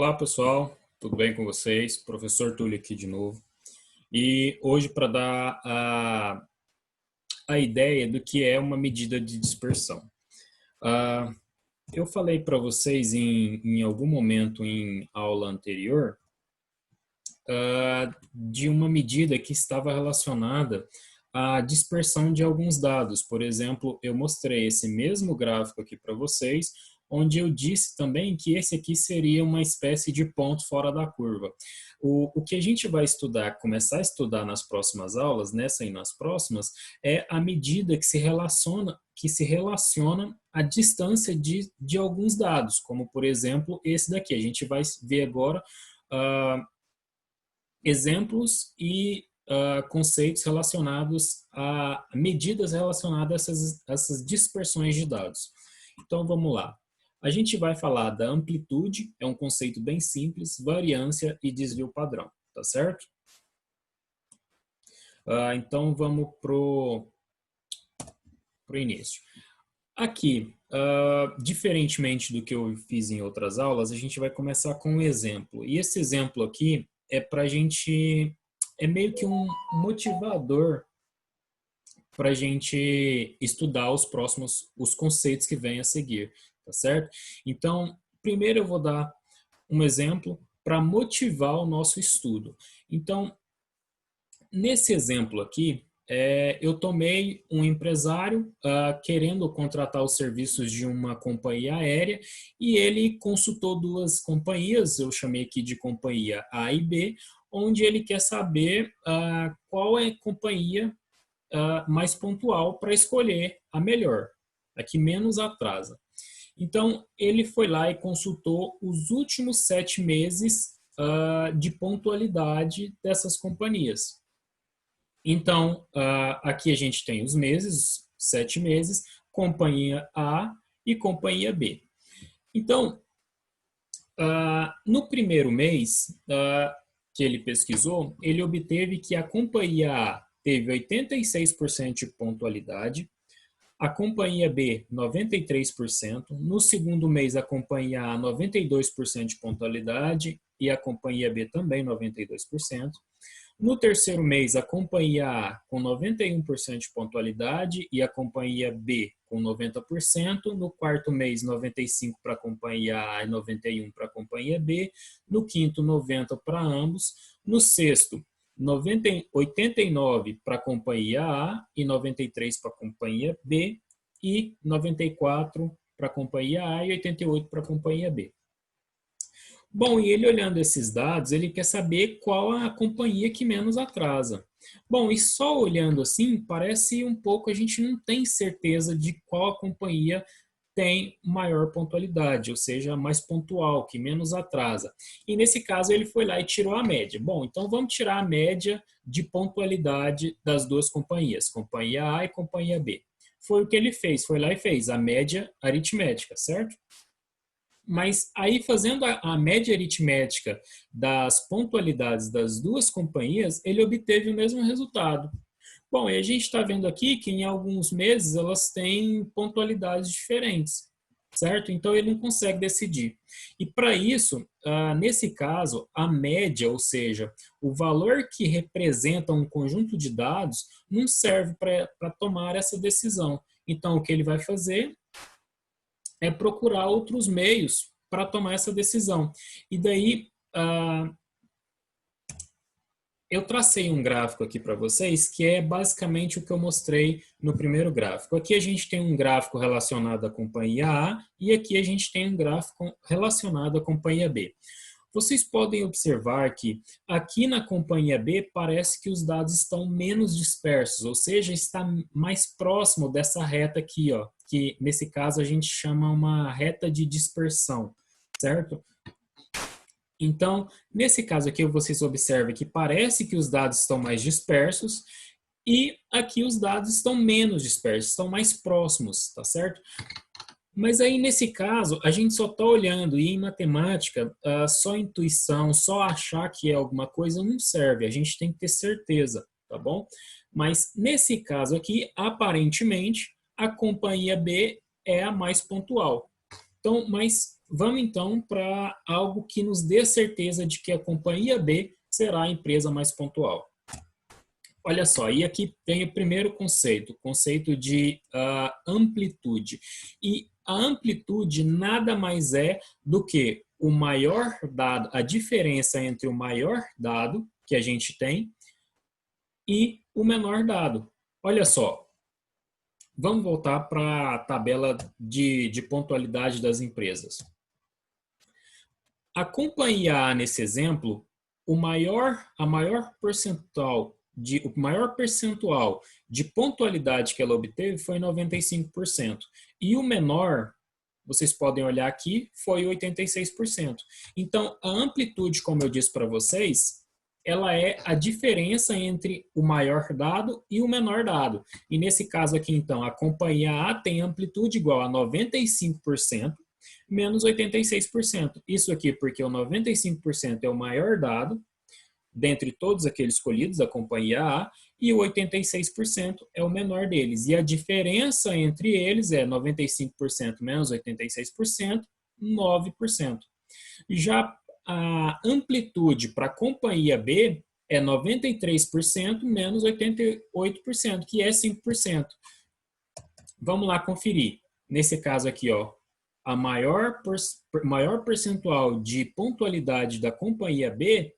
Olá pessoal, tudo bem com vocês? Professor Túlio aqui de novo. E hoje para dar a ideia do que é uma medida de dispersão. Ah, eu falei para vocês em algum momento em aula anterior de uma medida que estava relacionada à dispersão de alguns dados. Por exemplo, eu mostrei esse mesmo gráfico aqui para vocês, onde eu disse também que esse aqui seria uma espécie de ponto fora da curva. O que a gente vai estudar, começar a estudar nas próximas aulas, nessa e nas próximas, é a medida que se relaciona à distância de alguns dados, como por exemplo esse daqui. A gente vai ver agora exemplos e conceitos relacionados a medidas relacionadas a essas dispersões de dados. Então, vamos lá. A gente vai falar da amplitude, é um conceito bem simples, variância e desvio padrão, tá certo? Então, vamos pro início. Aqui, diferentemente do que eu fiz em outras aulas, a gente vai começar com um exemplo. E esse exemplo aqui é para a gente, é meio que um motivador para a gente estudar os conceitos que vêm a seguir, tá certo? Então, primeiro eu vou dar um exemplo para motivar o nosso estudo. Então, nesse exemplo aqui, eu tomei um empresário querendo contratar os serviços de uma companhia aérea e ele consultou duas companhias, eu chamei aqui de companhia A e B, onde ele quer saber qual é a companhia mais pontual para escolher a melhor, a que menos atrasa. Então, ele foi lá e consultou os últimos 7 meses de pontualidade dessas companhias. Então, aqui a gente tem os meses, 7 meses, companhia A e companhia B. Então, no primeiro mês que ele pesquisou, ele obteve que a companhia A teve 86% de pontualidade, a companhia B 93%, no segundo mês a companhia A 92% de pontualidade e a companhia B também 92%. No terceiro mês, a companhia A com 91% de pontualidade e a companhia B com 90%. No quarto mês, 95% para a companhia A e 91% para a companhia B. No quinto, 90% para ambos. No sexto, 89% para a companhia A e 93% para a companhia B. E 94% para a companhia A e 88% para a companhia B. Bom, e ele olhando esses dados, ele quer saber qual a companhia que menos atrasa. Bom, e só olhando assim, parece um pouco, a gente não tem certeza de qual a companhia tem maior pontualidade, ou seja, mais pontual, que menos atrasa. E nesse caso ele foi lá e tirou a média. Bom, então vamos tirar a média de pontualidade das duas companhias, companhia A e companhia B. Foi o que ele fez, foi lá e fez a média aritmética, certo? Mas aí, fazendo a média aritmética das pontualidades das duas companhias, ele obteve o mesmo resultado. Bom, e a gente está vendo aqui que em alguns meses elas têm pontualidades diferentes, certo? Então ele não consegue decidir. E para isso, nesse caso, a média, ou seja, o valor que representa um conjunto de dados, não serve para tomar essa decisão. Então o que ele vai fazer é procurar outros meios para tomar essa decisão. E daí, eu tracei um gráfico aqui para vocês, que é basicamente o que eu mostrei no primeiro gráfico. Aqui a gente tem um gráfico relacionado à companhia A e aqui a gente tem um gráfico relacionado à companhia B. Vocês podem observar que aqui na companhia B parece que os dados estão menos dispersos, ou seja, está mais próximo dessa reta aqui, ó, que nesse caso a gente chama uma reta de dispersão, certo? Então, nesse caso aqui, vocês observam que parece que os dados estão mais dispersos e aqui os dados estão menos dispersos, estão mais próximos, tá certo? Mas aí, nesse caso, a gente só está olhando e em matemática, só intuição, só achar que é alguma coisa não serve, a gente tem que ter certeza, tá bom? Mas nesse caso aqui, aparentemente, a companhia B é a mais pontual. Então, mas vamos então para algo que nos dê certeza de que a companhia B será a empresa mais pontual. Olha só, e aqui tem o primeiro conceito, o conceito de amplitude. E a amplitude nada mais é do que o maior dado, a diferença entre o maior dado que a gente tem e o menor dado. Olha só, vamos voltar para a tabela de pontualidade das empresas. A companhia A, nesse exemplo, o maior percentual de pontualidade que ela obteve foi 95%. E o menor, vocês podem olhar aqui, foi 86%. Então, a amplitude, como eu disse para vocês, ela é a diferença entre o maior dado e o menor dado. E nesse caso aqui, então, a companhia A tem amplitude igual a 95%, menos 86%. Isso aqui porque o 95% é o maior dado, dentre todos aqueles escolhidos da companhia A, e o 86% é o menor deles. E a diferença entre eles é 95% menos 86%, 9%. Já a amplitude para a companhia B é 93% menos 88%, que é 5%. Vamos lá conferir. Nesse caso aqui, ó, a maior percentual de pontualidade da companhia B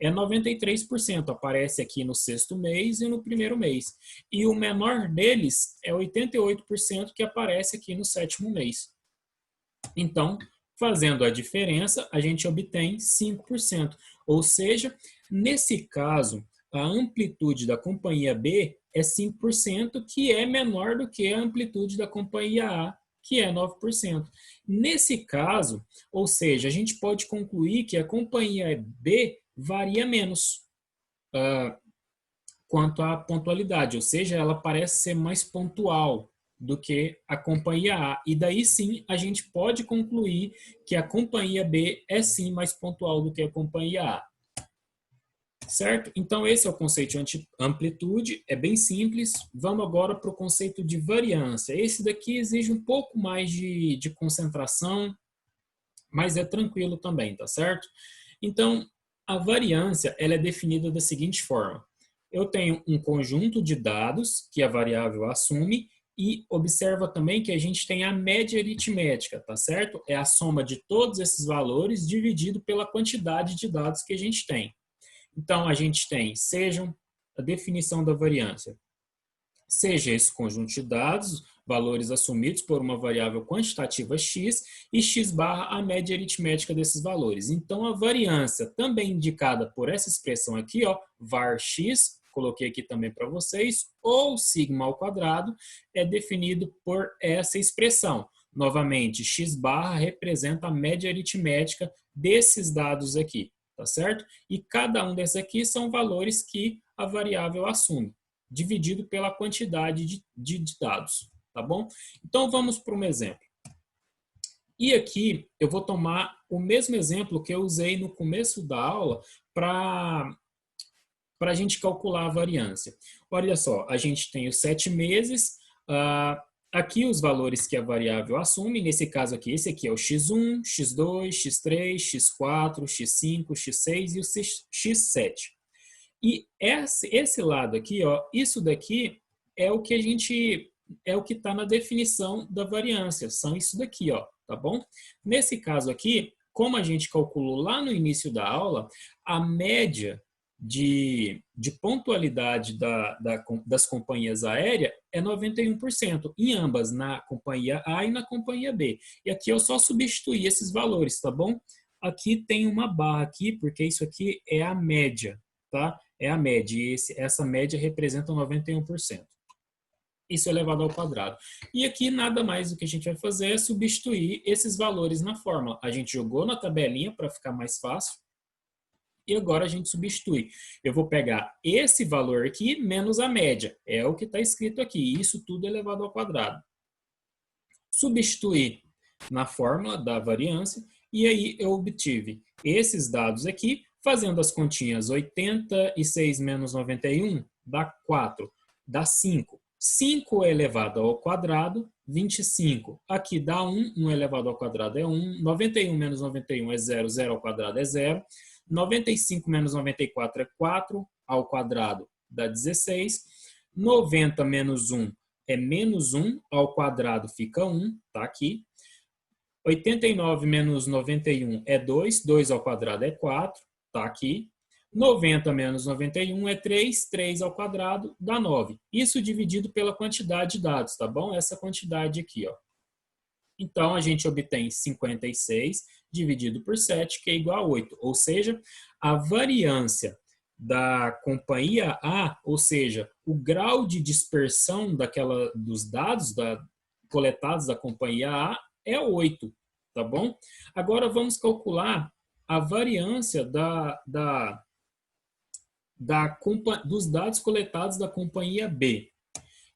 é 93%, aparece aqui no sexto mês e no primeiro mês. E o menor deles é 88%, que aparece aqui no sétimo mês. Então, fazendo a diferença, a gente obtém 5%. Ou seja, nesse caso, a amplitude da companhia B é 5%, que é menor do que a amplitude da companhia A, que é 9%. Nesse caso, ou seja, a gente pode concluir que a companhia B varia menos quanto à pontualidade, ou seja, ela parece ser mais pontual do que a companhia A. E daí sim a gente pode concluir que a companhia B é sim mais pontual do que a companhia A. Certo? Então esse é o conceito de amplitude, é bem simples. Vamos agora para o conceito de variância. Esse daqui exige um pouco mais de concentração, mas é tranquilo também, tá certo? Então, a variância ela é definida da seguinte forma. Eu tenho um conjunto de dados que a variável assume e observa também que a gente tem a média aritmética, tá certo? É a soma de todos esses valores dividido pela quantidade de dados que a gente tem. Então, a gente tem, seja a definição da variância, seja esse conjunto de dados, valores assumidos por uma variável quantitativa x, e x barra a média aritmética desses valores. Então, a variância, também indicada por essa expressão aqui, ó, var x, coloquei aqui também para vocês, ou sigma ao quadrado, é definido por essa expressão. Novamente, x barra representa a média aritmética desses dados aqui, tá certo? E cada um desses aqui são valores que a variável assume, dividido pela quantidade de dados, tá bom? Então, vamos para um exemplo. E aqui eu vou tomar o mesmo exemplo que eu usei no começo da aula para a gente calcular a variância. Olha só, a gente tem os 7 meses, aqui os valores que a variável assume, nesse caso aqui, esse aqui é o x1, x2, x3, x4, x5, x6 e o x7. E esse lado aqui, ó, isso daqui é o que está na definição da variância, são isso daqui, ó, tá bom? Nesse caso aqui, como a gente calculou lá no início da aula, a média de pontualidade das companhias aéreas é 91%, em ambas, na companhia A e na companhia B. E aqui eu só substituí esses valores, tá bom? Aqui tem uma barra aqui, porque isso aqui é a média, tá? É a média, e essa média representa 91%. Isso elevado ao quadrado. E aqui nada mais do que a gente vai fazer é substituir esses valores na fórmula. A gente jogou na tabelinha para ficar mais fácil, e agora a gente substitui. Eu vou pegar esse valor aqui menos a média, é o que está escrito aqui, isso tudo elevado ao quadrado. Substituir na fórmula da variância, e aí eu obtive esses dados aqui. Fazendo as continhas, 86 menos 91 dá 4, dá 5. 5 elevado ao quadrado, 25. Aqui dá 1, 1 elevado ao quadrado é 1. 91 menos 91 é 0, 0 ao quadrado é 0. 95 menos 94 é 4 ao quadrado dá 16. 90 menos 1 é menos 1 ao quadrado fica 1, tá aqui. 89 menos 91 é 2, 2 ao quadrado é 4, tá aqui. 90 menos 91 é 3, 3 ao quadrado dá 9. Isso dividido pela quantidade de dados, tá bom? Essa quantidade aqui, ó. Então, a gente obtém 56 dividido por 7, que é igual a 8. Ou seja, a variância da companhia A, ou seja, o grau de dispersão dos dados coletados da companhia A é 8, tá bom? Agora, vamos calcular a variância dos dados coletados da companhia B.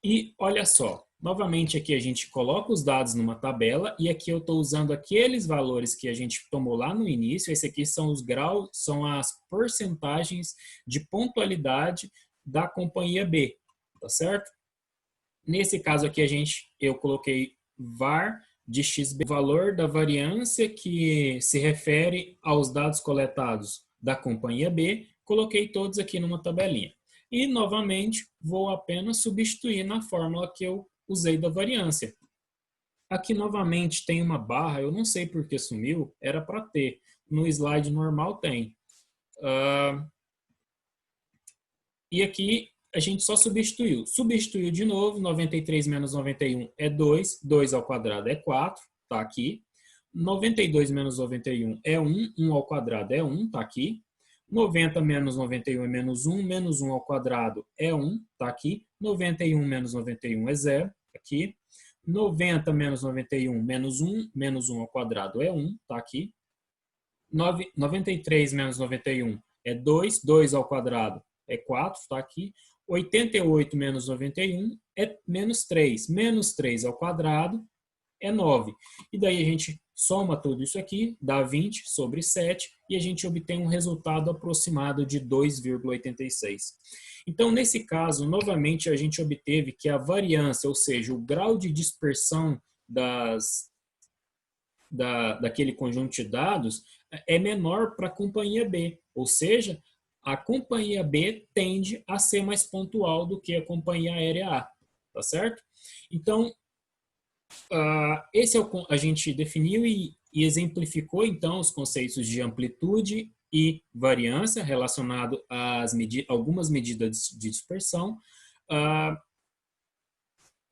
E olha só, novamente aqui a gente coloca os dados numa tabela e aqui eu estou usando aqueles valores que a gente tomou lá no início. Esse aqui são os graus, são as porcentagens de pontualidade da companhia B, tá certo? Nesse caso aqui eu coloquei var de xb, o valor da variância que se refere aos dados coletados da companhia B, coloquei todos aqui numa tabelinha. E, novamente, vou apenas substituir na fórmula que eu usei da variância. Aqui, novamente, tem uma barra, eu não sei por que sumiu, era para ter. No slide normal tem. E aqui a gente só substituiu. Substituiu de novo, 93 menos 91 é 2, 2 ao quadrado é 4, tá aqui. 92 menos 91 é 1, 1 ao quadrado é 1, tá aqui. 90 menos 91 é menos 1 ao quadrado é 1, tá aqui. 91 menos 91 é 0, aqui. 90 menos 91 menos 1 ao quadrado é 1, tá aqui. 93 menos 91 é 2, 2 ao quadrado é 4, tá aqui. 88 menos 91 é menos 3. Menos 3 ao quadrado é 9. E daí a gente soma tudo isso aqui, dá 20 sobre 7, e a gente obtém um resultado aproximado de 2,86. Então, nesse caso, novamente, a gente obteve que a variância, ou seja, o grau de dispersão daquele conjunto de dados é menor para a companhia B, ou seja, a companhia B tende a ser mais pontual do que a companhia aérea A, tá certo? Então, esse a gente definiu e exemplificou, então, os conceitos de amplitude e variância relacionado às algumas medidas de dispersão.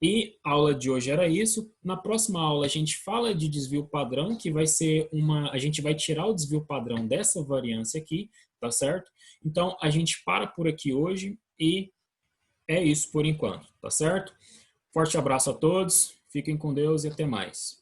E a aula de hoje era isso. Na próxima aula a gente fala de desvio padrão, que vai ser a gente vai tirar o desvio padrão dessa variância aqui, tá certo? Então, a gente para por aqui hoje e é isso por enquanto, tá certo? Forte abraço a todos, fiquem com Deus e até mais.